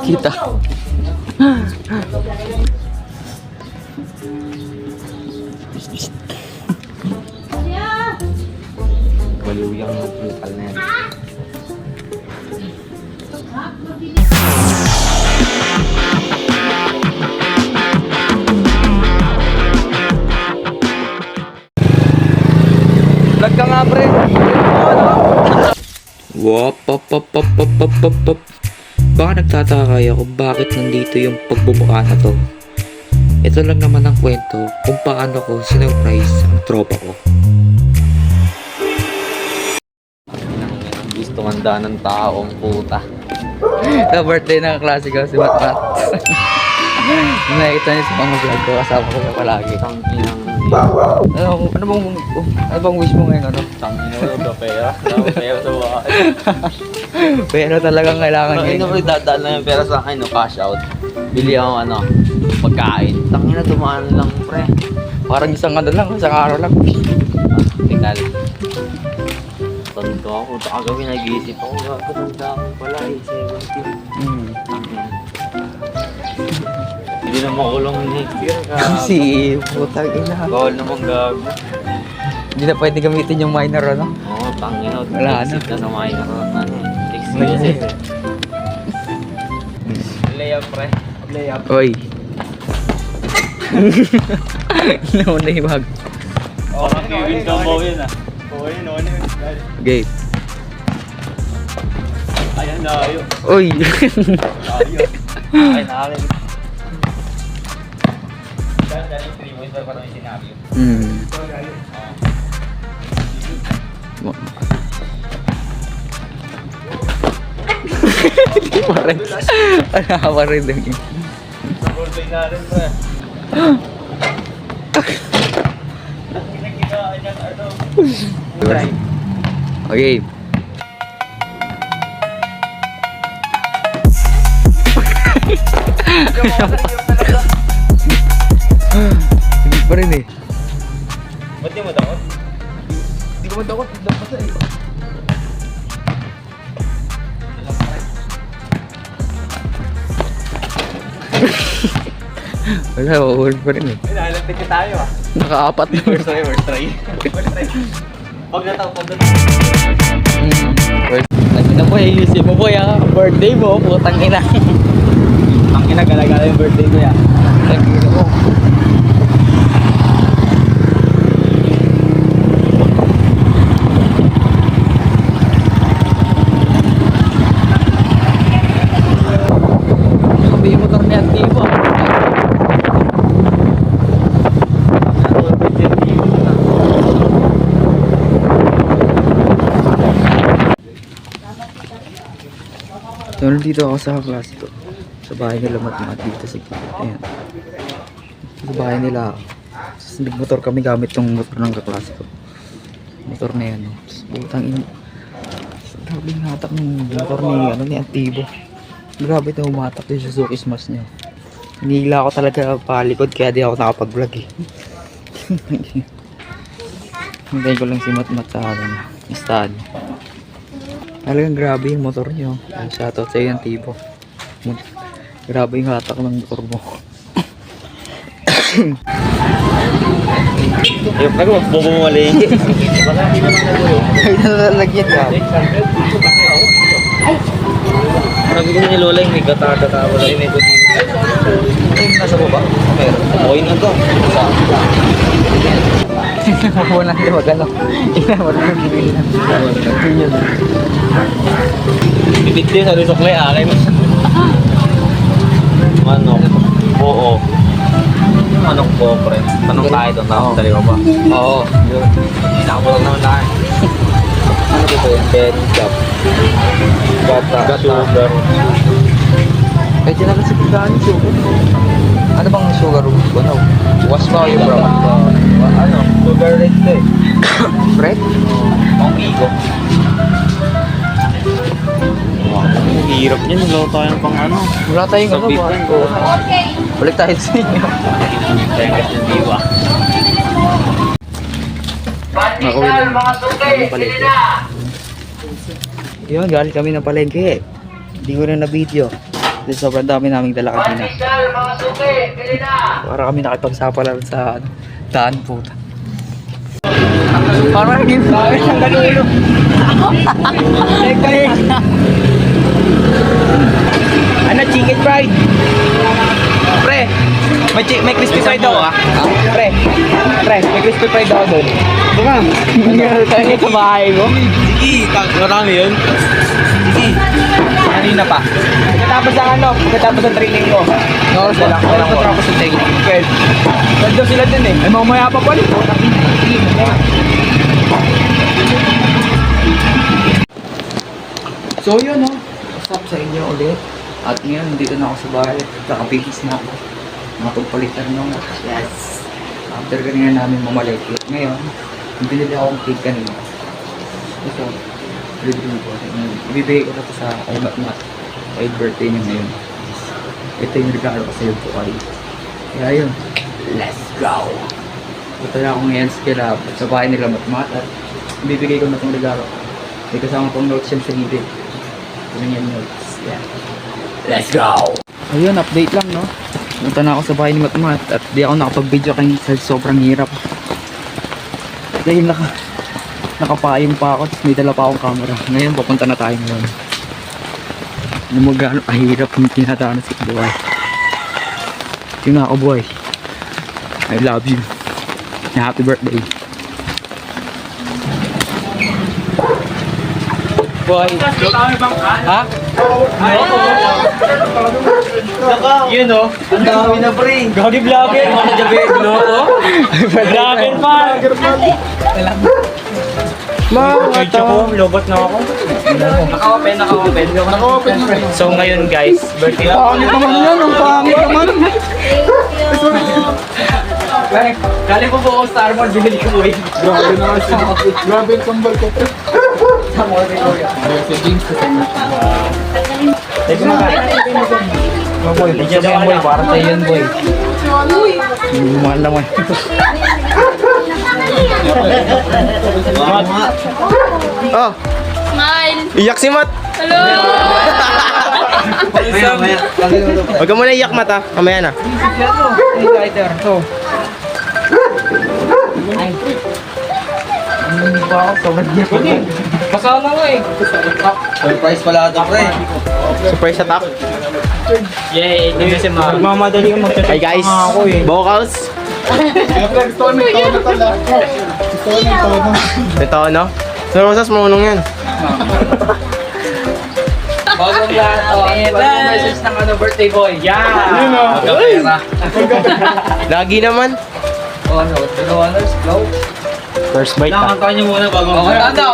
Kita. Baliw yung lokal na yan. Vlog ka nga, pre. Wop, pop, pop, pop, pop, pop, pop, pop. Baka nagtataka kayo kung bakit nandito yung pagbubuka na to. Ito lang naman ang kwento kung paano ko sinurprise ang tropa ko. Gusto manda ng taong puta. Sa birthday ng klase ko, si Matmat. Nakikita niyo sa mga vlog ko, kasama ko na palagi. Ano bang wish mo ngayon? Ano? Pera. Pera sa bahay. Pero talagang kailangan Ano yung dadaan na yung pera sa akin, no? Cash out. Bili ako pagkain. Tangina, dumaan lang, pre. Parang isang araw lang. Tingnan. Tanda ako, kagabi nag-iisip ako. Tanda ako pala eh, 17. Tangina. Hindi na makulong next year. Kasi putang ina. Bawal naman gago. Hindi na pwede gamitin yung minor, ano? Oo, tangina. Wala na. Exit na minor. Excuse eh. Layup, pre. Layup. Oy. Nauna yung bag. Oo, nakiwin ka mo yun ah. Oo yun. Okay. Ayan na yun. Oy. Ay, nakin. Dahil 3 points pa namin sinabi yun. Hindi pa rin. Ano pa rin din. Sa birthday na rin pa. Nakikita niyang ano. Okay. Hindi pa rin eh. Ba't di mo takot? Hindi ko matakot. Dapat eh. Wala, uulit pa rin eh. Ay, nakalapit ka tayo ah. Nakaapat na. First try. Pag nataw. Ano na mo, iisip mo boy ah. Birthday mo, putang ina. Ang ginagala yung birthday ko yan. Nagino ko. Sabi yung motor ni Activo. So, nandito ako sa klase ko. Sa bahay nila Matmat dito sa ayan. Sa bahay nila ako. Tapos nagmotor kami gamit tong motor ng kaklase ko. Motor na yan. Butang ina. Grabe yung hatak ng motor ni Activo. Grabe ito humatak yung Suzuki Smash niya. Hinihila ako talaga palikod kaya di ako nakapag-vlog eh. Hintayin ko lang si Matmat sa akin. Istad. Talagang grabe yung motor niyo. Shoutout sa iyo Activo. Grabe yung hatak ng motor mo. Ayun, nagbobo mo mali. Ay, nalalagyan ka. Sabi ko ni Lola yung may gata-gata wala yung may buti. Ay, nasa baba? Meron. Okay na to. Wala na wag ano. Bibit din sa suklay akin. Manok. Oo. Manok po, pre. Tanong tayo doon. Tapos dali ko ba? Oo. Yun. Hinako lang naman tayo. Ano ba ito yan? Penny cup. Gata. Sugar. Pwede naman sa pagkaan yung sugar. Ano bang sugar rules ko? No? Was ba yung bro? Ano? Sugar red to eh. Red? Ang igo. Ang hirap niyan. Wala tayong pang ano. Wala tayong ano ba? Sabitan. Balik tayo sa inyo. Tengkas ng diwa. Makauwi na ng palengke. Yun, galing kami ng palengke. Hindi ko na na-video. Kasi sobrang dami naming dala kanina. Para kami nakipagsapalaran sa daan puta. Parang naging flowers ang galulo. Ano, chicken fried? Pre, may crispy fried ako ah. Pre, may crispy fried ako doon. Ito ka. Ano tayo sa bahay mo? Sige, marami yun. Sige. Kanina pa. Pagkatapos ng training ko. Oras na lang. Oras na tapos ng training. 12. 12 daw sila dun eh. Ay, mamaya pa pala. So yun no. What's up sa inyo ulit? At ngayon, dito na ako sa bahay. Kakabihis na ako. Nakapagpalitan nung yes. After kanina namin mamalaki. Ngayon, binili akong cake kanina. Ito, review ko. Ibibigay ko na ito sa kay Matmat. Kay birthday niya ngayon. Ito yung regalo ko sa iyo po kay. Kaya yun, let's go! Punta na ako ngayon sa bahay nila Matmat at ibibigay ko na itong regalo. May kasama pang notes yan sa gilid. Yun yung notes. Yeah. Let's go! Ayun, update lang no. Punta na ako sa bahay ni Matmat at di ako nakapag-video kasi sobrang hirap. Dahil nakapayong pa ako at may dala pa akong camera. Ngayon, papunta na tayo ngayon. Ano mo gano'ng kahirap yung tinatanan sa buhay. Yung ako buhay. I love you. Happy birthday. Boy. Ha? Yun o. Ang dami na pre. Gagi vlogger. Mga jabeglo o. Vlogger pa. Mga to. Lobot na ako. Naka-open. So ngayon guys, birthday ako. Pangit naman yan. Ang pangit naman. Galing po po ako Star Wars. Binili ko po eh. Grabe naman siya. Grabe yung kambal ko. Sa mall ni Kuya. Si James ko sa Teka mga boy, lidiya mo yan boy, para sa'yo yan boy. Mahal naman. Oh, Smile! Iyak si Mat. Hello! Huwag ka muna iyak, Mat, ha? Mamaya na. So, hindi ba ako? Sobrang hirap. Kasama ko eh. Surprise pala ito, pre. Surprise attack. Yay, hindi kasi magmamadali ka magtatapos. Hi guys, vocals. Ito, no? Sa Rosas, marunong yan. Bagong lahat. Bagong message ng birthday boy. Yeah! Magkapera. Lagi naman. Oh no, honors, go. First bite ka. Nakanta niyo muna bago Okay, anda.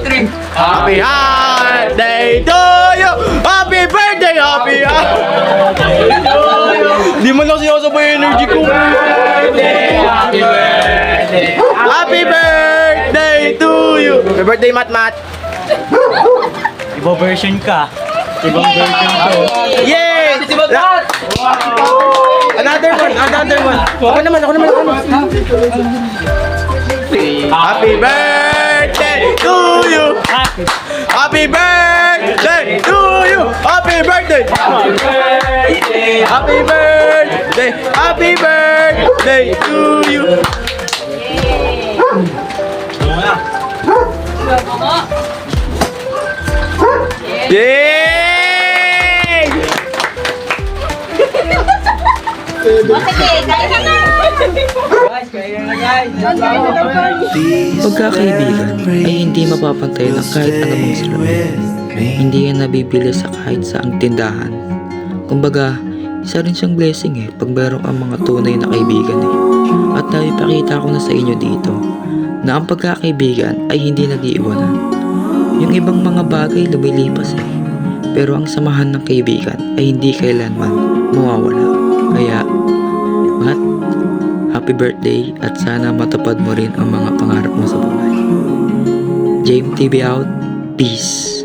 1, 2, 3. Happy birthday to you! Happy birthday! Happy birthday to you! Di man lang sinasabay energy ko. Happy birthday. Happy birthday to you! Happy birthday, Mat Mat! Iba version ka. Ibang version ko. Yay! Si Matmat! Another one! Ako naman. Happy birthday to you! Happy birthday to you! Happy birthday! Happy birthday! Happy birthday to you! Yay! Pagkakaibigan ay hindi mapapantay ng kahit anumang salamin. Hindi yan nabibili sa kahit saang tindahan. Kumbaga, isa rin siyang blessing pag meron kang mga tunay na kaibigan At naipakita ko na sa inyo dito na ang pagkakaibigan ay hindi nag-iiwanan. Yung ibang mga bagay lumilipas pero ang samahan ng kaibigan ay hindi kailanman mawawala. Kaya, Mat, happy birthday at sana matupad mo rin ang mga pangarap mo sa buhay. JMTV out. Peace.